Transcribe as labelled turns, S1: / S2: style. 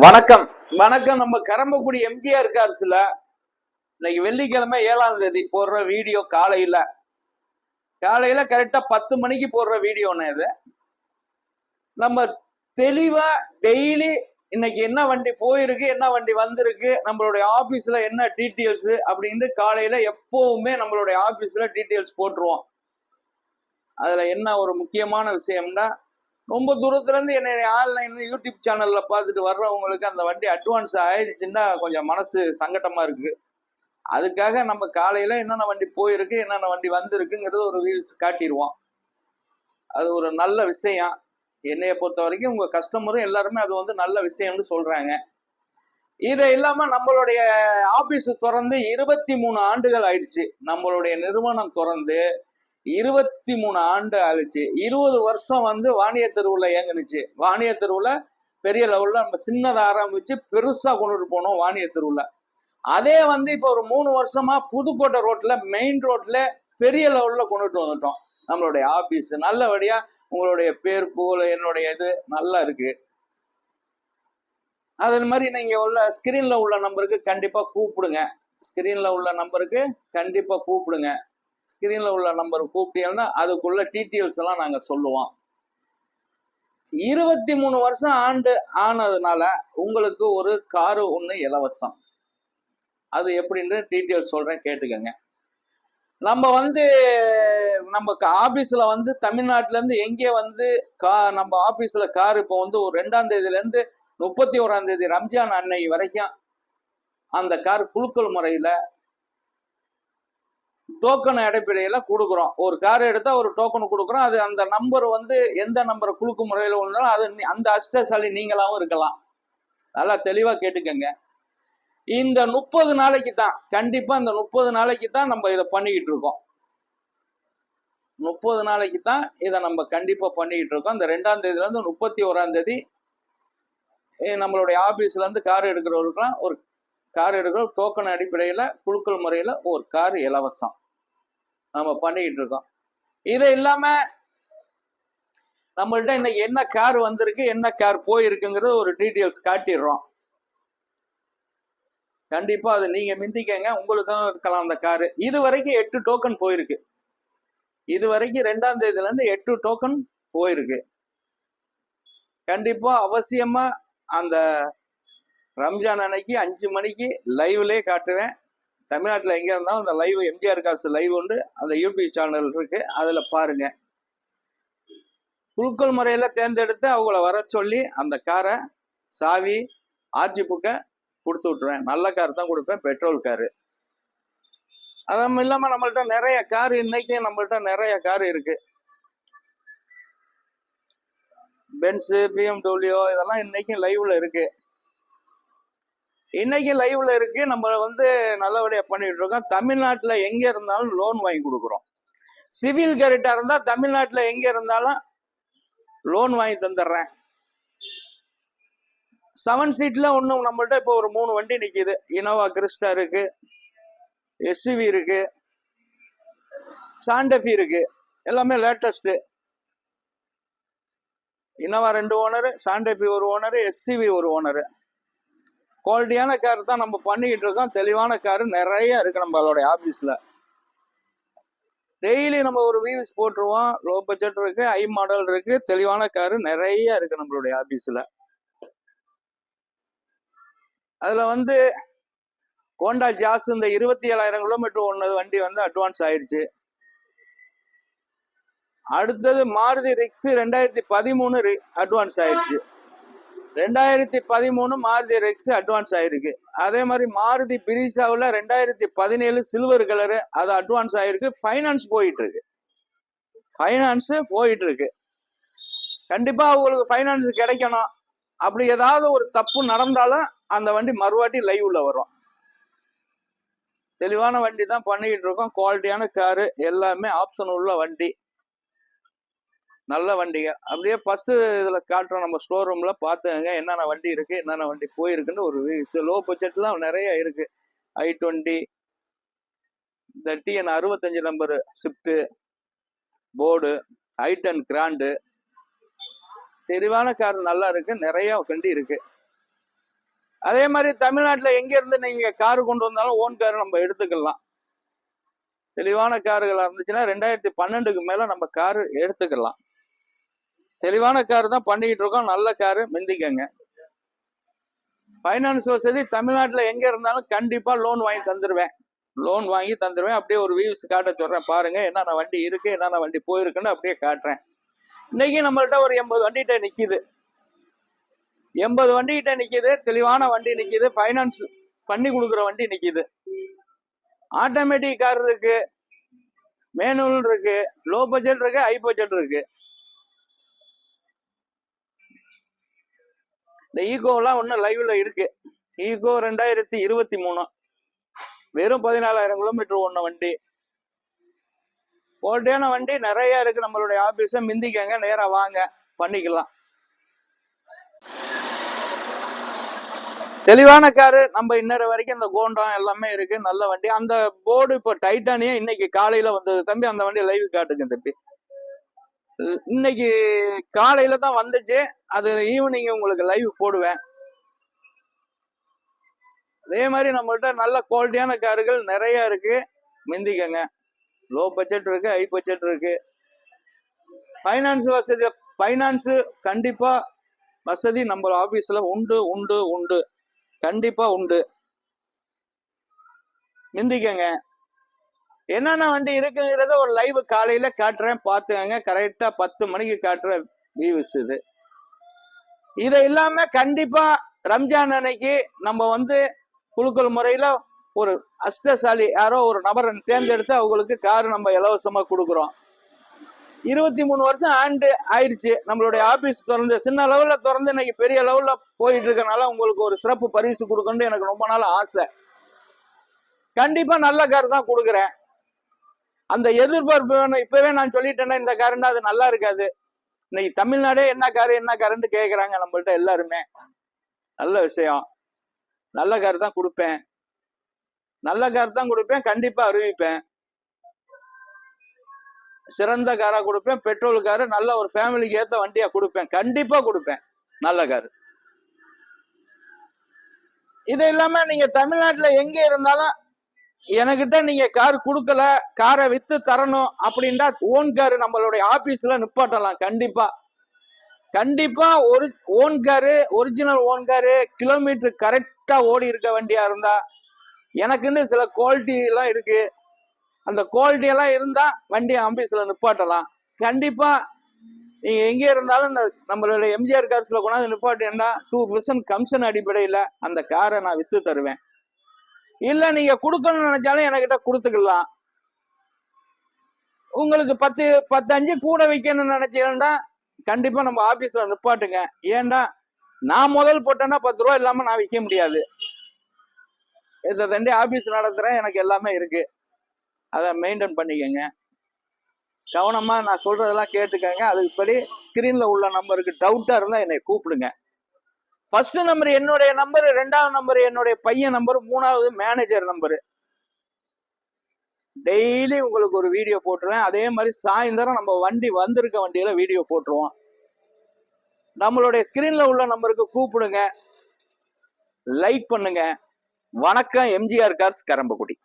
S1: வணக்கம் வணக்கம். நம்ம கரம்பக்குடி எம்ஜிஆர் கார்ஸ்ல இன்னைக்கு வெள்ளிக்கிழமை 7ஆம் தேதி போடுற வீடியோ. காலையில கரெக்டா 10 மணிக்கு போடுற வீடியோன்னு இது. நம்ம தெளிவா டெய்லி இன்னைக்கு என்ன வண்டி போயிருக்கு, என்ன வண்டி வந்திருக்கு, நம்மளுடைய ஆபீஸ்ல என்ன டீட்டெயில்ஸ் அப்படின்னு காலையில எப்பவுமே நம்மளுடைய ஆபீஸ்ல டீட்டெயில்ஸ் போட்டுருவோம். அதுல என்ன ஒரு முக்கியமான விஷயம்னா, ரொம்ப தூரத்துல இருந்து என்னை ஆன்லைன் யூடியூப் சேனல்ல பார்த்துட்டு வர்றவங்களுக்கு அந்த வண்டி அட்வான்ஸ் ஆயிடுச்சுன்னா கொஞ்சம் மனசு சங்கடமா இருக்கு. அதுக்காக நம்ம காலையில என்னென்ன வண்டி போயிருக்கு, என்னென்ன வண்டி வந்திருக்குங்கிறது ஒரு வியூஸ் காட்டிடுவோம். அது ஒரு நல்ல விஷயம். என்னைய பொறுத்த வரைக்கும் உங்க கஸ்டமரும் எல்லாருமே அது வந்து நல்ல விஷயம்னு சொல்றாங்க. இதை இல்லாம நம்மளுடைய ஆபீஸ் திறந்து 23 ஆண்டுகள் ஆயிடுச்சு. நம்மளுடைய நிறுவனம் திறந்து 23 ஆண்டு ஆயிடுச்சு. 20 வருஷம் வந்து வாணிய தெருவுல இயங்குனுச்சு. வாணிய தெருவுல பெரிய லெவல்ல நம்ம சின்னதை ஆரம்பிச்சு பெருசா கொண்டுட்டு போனோம் வாணிய தெருவுல. அதே வந்து இப்ப ஒரு 3 வருஷமா புதுக்கோட்டை ரோட்ல மெயின் ரோட்ல பெரிய லெவல்ல கொண்டுட்டு வந்துட்டோம். நம்மளுடைய ஆபீஸ் நல்லபடியா உங்களுடைய பேர் புகழ் என்னுடைய இது நல்லா இருக்கு. அதே மாதிரி நீங்க உள்ள ஸ்கிரீன்ல உள்ள நம்பருக்கு கண்டிப்பா கூப்பிடுங்க. ஸ்கிரீன்ல உள்ள நம்பருக்கு கண்டிப்பா கூப்பிடுங்க. ஸ்கிரீன்ல உள்ள நம்பர் கூப்பிட்டீங்கன்னா அதுக்குள்ள டீட்டெயில்ஸ் எல்லாம் நாங்க சொல்லுவோம். 23 வருஷம் ஆனதுனால உங்களுக்கு ஒரு காரு ஒண்ணு இலவசம். அது எப்படின்னு டீட்டெயில்ஸ் சொல்றேன், கேட்டுக்கங்க. நம்ம வந்து நம்ம ஆபீஸ்ல வந்து தமிழ்நாட்டுல இருந்து எங்கே வந்து நம்ம ஆபீஸ்ல கார் இப்போ வந்து ஒரு 2ஆம் தேதியில இருந்து 31ஆம் தேதி ரம்ஜான் அன்னை வரைக்கும் அந்த கார் குலுக்கல் முறையில டோக்கன் அடிப்படையில கொடுக்குறோம். ஒரு கார் எடுத்தா ஒரு டோக்கன் கொடுக்குறோம். அது அந்த நம்பர் வந்து எந்த நம்பரை குலுக்கு முறையில ஒன்றாலும் அது அந்த அதிர்ஷ்டசாலி நீங்களாவும் இருக்கலாம். நல்லா தெளிவா கேட்டுக்கங்க. இந்த 30 நாளைக்கு தான், கண்டிப்பா இந்த 30 நாளைக்கு தான் நம்ம இதை பண்ணிக்கிட்டு இருக்கோம். 30 நாளைக்கு தான் இதை நம்ம கண்டிப்பா பண்ணிக்கிட்டு இருக்கோம். இந்த 2ஆம் தேதியில இருந்து 31ஆம் தேதி நம்மளுடைய ஆபீஸ்ல இருந்து கார் எடுக்கிறவர்களுக்கெல்லாம் ஒரு கார் எடுக்கிற டோக்கன் அடிப்படையில குலுக்கல் முறையில ஒரு கார் இலவசம் நம்ம பண்ணிக்கிட்டு இருக்கோம். இது இல்லாம நம்மள்ட்ட இன்னைக்கு என்ன கார் வந்திருக்கு, என்ன கார் போயிருக்குங்கிறது ஒரு டீட்டெயில்ஸ் காட்டிடுறோம். கண்டிப்பா அது நீங்க மிந்திக்கங்க, உங்களுக்கும் இருக்கலாம் அந்த காரு. இது வரைக்கும் 8 டோக்கன் போயிருக்கு. இது வரைக்கும் 2ஆம் தேதியில இருந்து 8 டோக்கன் போயிருக்கு. கண்டிப்பா அவசியமா அந்த ரம்ஜான் அன்னைக்கு 5 மணிக்கு லைவ்லயே காட்டுவேன். தமிழ்நாட்டில் எங்க இருந்தாலும் அந்த லைவ் எம்ஜிஆர் கார்ஸ் லைவ் உண்டு. அந்த யூடியூப் சேனல் இருக்கு, அதுல பாருங்க. குலுக்கல் முறையில தேர்ந்தெடுத்து அவங்கள வர சொல்லி அந்த காரை சாவி ஆர்ஜி புக்கை கொடுத்து விட்டுருவேன். நல்ல கார் தான் கொடுப்பேன், பெட்ரோல் காரு. அதுவும் இல்லாம நம்மள்ட்ட நிறைய கார், இன்னைக்கு நம்மள்ட்ட நிறைய கார் இருக்கு. பென்ஸு, BMW இதெல்லாம் இன்னைக்கு லைவ்ல இருக்கு. இன்னைக்கு லைவ்ல இருக்கு. நம்ம வந்து நல்லபடியா பண்ணிட்டு இருக்கோம். தமிழ்நாட்டுல எங்க இருந்தாலும் லோன் வாங்கி கொடுக்குறோம். சிவில் கரெக்டா இருந்தா தமிழ்நாட்டுல எங்க இருந்தாலும் லோன் வாங்கி தந்துடுறேன். 7 சீட்ல ஒன்றும் நம்மள்ட்ட இப்போ ஒரு 3 வண்டி நிக்குது. இனோவா கிறிஸ்டா இருக்கு, எஸ்யூவி இருக்கு, சாண்டஃபி இருக்கு. எல்லாமே latest. Innova 2 owner, Santa Fe 1 owner, SUV 1 owner. குவாலிட்டியான கார் தான் நம்ம பண்ணிக்கிட்டு இருக்கோம். தெளிவான கார் நிறைய இருக்கு நம்மளோட ஆபீஸ்ல. டெய்லி நம்ம ஒரு வியூஸ் போட்டுருவோம். லோ பட்ஜெட் இருக்கு, ஹை மாடல் இருக்கு, தெளிவான காரு நிறைய இருக்கு நம்மளுடைய ஆபீஸ்ல. அதுல வந்து ஹோண்டா ஜாஸ் இந்த 27,000 கிலோமீட்டர் ஓடுனது வண்டி வந்து அட்வான்ஸ் ஆயிடுச்சு. அடுத்தது மாருதி ரிக்ஸ் 2013 அட்வான்ஸ் ஆயிடுச்சு. 2013 மாருதி ரிக்ஸ் அட்வான்ஸ் ஆயிருக்கு. அதே மாதிரி மாருதி பிரிசாவில் 2017 சில்வர் கலரு அது அட்வான்ஸ் ஆயிருக்கு. ஃபைனான்ஸ் போயிட்டு இருக்கு. கண்டிப்பா அவங்களுக்கு ஃபைனான்ஸ் கிடைக்கணும். அப்படி ஏதாவது ஒரு தப்பு நடந்தாலும் அந்த வண்டி மறுவாட்டி லைவ்ல வரும். தெளிவான வண்டி தான் பண்ணிக்கிட்டு இருக்கோம். குவாலிட்டியான காரு, எல்லாமே ஆப்ஷன் உள்ள வண்டி, நல்ல வண்டிங்க. அப்படியே ஃபர்ஸ்ட் இதுல காட்டுறோம். நம்ம ஸ்டோர் ரூம்ல பாத்துங்க என்னென்ன வண்டி இருக்கு, என்னென்ன வண்டி போயிருக்குன்னு ஒரு லோ பட்ஜெட்ல நிறைய இருக்கு. i20, இந்த TN 65 number Swift Ford, i10 Grand, தெளிவான கார் நல்லா இருக்கு. நிறைய வண்டி இருக்கு. அதே மாதிரி தமிழ்நாட்டுல எங்க இருந்து நீங்க காரு கொண்டு வந்தாலும் ஓன் கார் நம்ம எடுத்துக்கலாம். தெளிவான காருகளா இருந்துச்சுன்னா 2012க்கு மேல நம்ம காரு எடுத்துக்கலாம். தெளிவான காரு தான் பண்ணிக்கிட்டு இருக்கோம். நல்ல காரு மிந்திக்கங்க. ஃபைனான்ஸ் வசதி தமிழ்நாட்டுல எங்க இருந்தாலும் கண்டிப்பா லோன் வாங்கி தந்துருவேன். அப்படியே ஒரு வியூஸ் காட்ட சொல்றேன். பாருங்க என்னென்ன வண்டி இருக்கு, என்னென்ன வண்டி போயிருக்குன்னு அப்படியே காட்டுறேன். இன்னைக்கு நம்மள்ட்ட ஒரு 80 வண்டிகிட்ட நிக்குது. 80 வண்டிகிட்ட நிக்குது. தெளிவான வண்டி நிக்குது. ஃபைனான்ஸ் பண்ணி கொடுக்குற வண்டி நிக்குது. ஆட்டோமேட்டிக் கார் இருக்கு, மேனுவல் இருக்கு, லோ பட்ஜெட் இருக்கு, ஹை பட்ஜெட் இருக்கு. இந்த ஈகோலாம் ஒன்னும் லைவ்ல இருக்கு. ஈகோ 2023 வெறும் 14,000 கிலோமீட்டர் ஓடின வண்டி. ஓட்டியான வண்டி நிறைய இருக்கு. நம்மளுடைய ஆபீஸ மிந்திக்கங்க, நேரா வாங்க, பண்ணிக்கலாம். தெளிவான காரு. நம்ம இன்னொரு வரைக்கும் இந்த கோண்டம் எல்லாமே இருக்கு. நல்ல வண்டி. அந்த போர்டு இப்போ டைட்டானியா இன்னைக்கு காலையில வந்தது தம்பி. அந்த வண்டி லைவ் காட்டுங்க தம்பி. இன்னைக்கு காலையில தான் வந்துச்சு. அது ஈவினிங் உங்களுக்கு லைவ் போடுவேன். அதே மாதிரி நம்மள்ட்ட நல்ல குவாலிட்டியான கார்கள் நிறைய இருக்கு, மிந்திக்கங்க. லோ பட்ஜெட் இருக்கு, ஹை பட்ஜெட் இருக்கு. ஃபைனான்ஸ் வசதி, ஃபைனான்ஸ் கண்டிப்பா வசதி நம்ம ஆபீஸ்ல உண்டு உண்டு உண்டு, கண்டிப்பா உண்டு. மிந்திக்கங்க. என்னென்ன வண்டி இருக்குங்கிறத ஒரு லைவ் காலையில காட்டுறேன், பாத்துக்கங்க. கரெக்டா 10 மணிக்கு காட்டுற வியூஸ் இது. இதை இல்லாம கண்டிப்பா ரம்ஜான் அன்னைக்கு நம்ம வந்து குழுக்கள் முறையில ஒரு அஷ்டசாலி யாரோ ஒரு நபரை தேர்ந்தெடுத்து அவங்களுக்கு காரு நம்ம இலவசமா கொடுக்குறோம். 23 வருஷம் ஆயிடுச்சு நம்மளுடைய ஆபீஸ் திறந்து. சின்ன லெவல்ல திறந்து இன்னைக்கு பெரிய லெவல்ல போயிட்டு இருக்கனால உங்களுக்கு ஒரு சிறப்பு பரிசு கொடுக்கணும்னு எனக்கு ரொம்ப நாள் ஆசை. கண்டிப்பா நல்ல கார் தான் கொடுக்குறேன். அந்த எதிர்பார்ப்பு வேணும். இப்பவே நான் சொல்லிட்டேன்னா இந்த காருன்னா அது நல்லா இருக்காது. இன்னைக்கு தமிழ்நாடே என்ன காருன்னு கேக்குறாங்க நம்மள்ட்ட எல்லாருமே. நல்ல விஷயம். நல்ல கார் தான் கொடுப்பேன். கண்டிப்பா அறிவிப்பேன். சிறந்த காரா கொடுப்பேன். பெட்ரோல் காரு, நல்ல ஒரு ஃபேமிலிக்கு ஏத்த வண்டியா கொடுப்பேன். கண்டிப்பா கொடுப்பேன் நல்ல காரு. இது இல்லாம நீங்க தமிழ்நாட்டுல எங்க இருந்தாலும் என்கிட்ட நீங்க கார் கொடுக்கல, காரை வித்து தரணும் அப்படின்னா ஓன் காரு நம்மளுடைய ஆபீஸ்ல நிப்பாட்டலாம். கண்டிப்பா ஒரு own car, original own car, kilometre கரெக்டா ஓடி இருக்க வண்டியா இருந்தா, எனக்குன்னு சில குவாலிட்டி எல்லாம் இருக்கு. அந்த குவாலிட்டி எல்லாம் இருந்தா வண்டி ஆபீஸ்ல நிப்பாட்டலாம். கண்டிப்பா நீங்க எங்க இருந்தாலும் நம்மளுடைய எம்ஜிஆர் கார்ஸ்ல கொண்டாந்து நிப்பாட்டினா 2% கமிஷன் அடிப்படையில அந்த காரை நான் வித்து தருவேன். இல்ல நீங்க கொடுக்கணும்னு நினைச்சாலும் என்கிட்ட கொடுத்துக்கலாம். உங்களுக்கு 10 கூட வைக்கணும்னு நினைச்சீங்கன்னா கண்டிப்பா நம்ம ஆபீஸ்ல நிப்பாட்டுங்க. ஏன்டா நான் முதல் போட்டேன்னா 10 ரூபா இல்லாம நான் விற்க முடியாது. இதை தண்டி ஆபீஸ் நடத்துறேன், எனக்கு எல்லாமே இருக்கு. அதை மெயின்டைன் பண்ணிக்கங்க. கவனமா நான் சொல்றதெல்லாம் கேட்டுக்கங்க. அதுக்குப்படி ஸ்கிரீன்ல உள்ள நம்பருக்கு டவுட்டா இருந்தா என்னை கூப்பிடுங்க. ஃபர்ஸ்ட் நம்பர் என்னுடைய நம்பர், 2வது நம்பர் என்னுடைய பையன் நம்பர், 3வது மேனேஜர் நம்பரு. டெய்லி உங்களுக்கு ஒரு வீடியோ போட்டுருவேன். அதே மாதிரி சாயந்தரம் நம்ம வண்டி வந்திருக்க வண்டியில வீடியோ போட்டுருவோம். நம்மளுடைய ஸ்கிரீன்ல உள்ள நம்பருக்கு கூப்பிடுங்க, லைக் பண்ணுங்க. வணக்கம். எம்ஜிஆர் கார்ஸ், கரம்பக்குடி.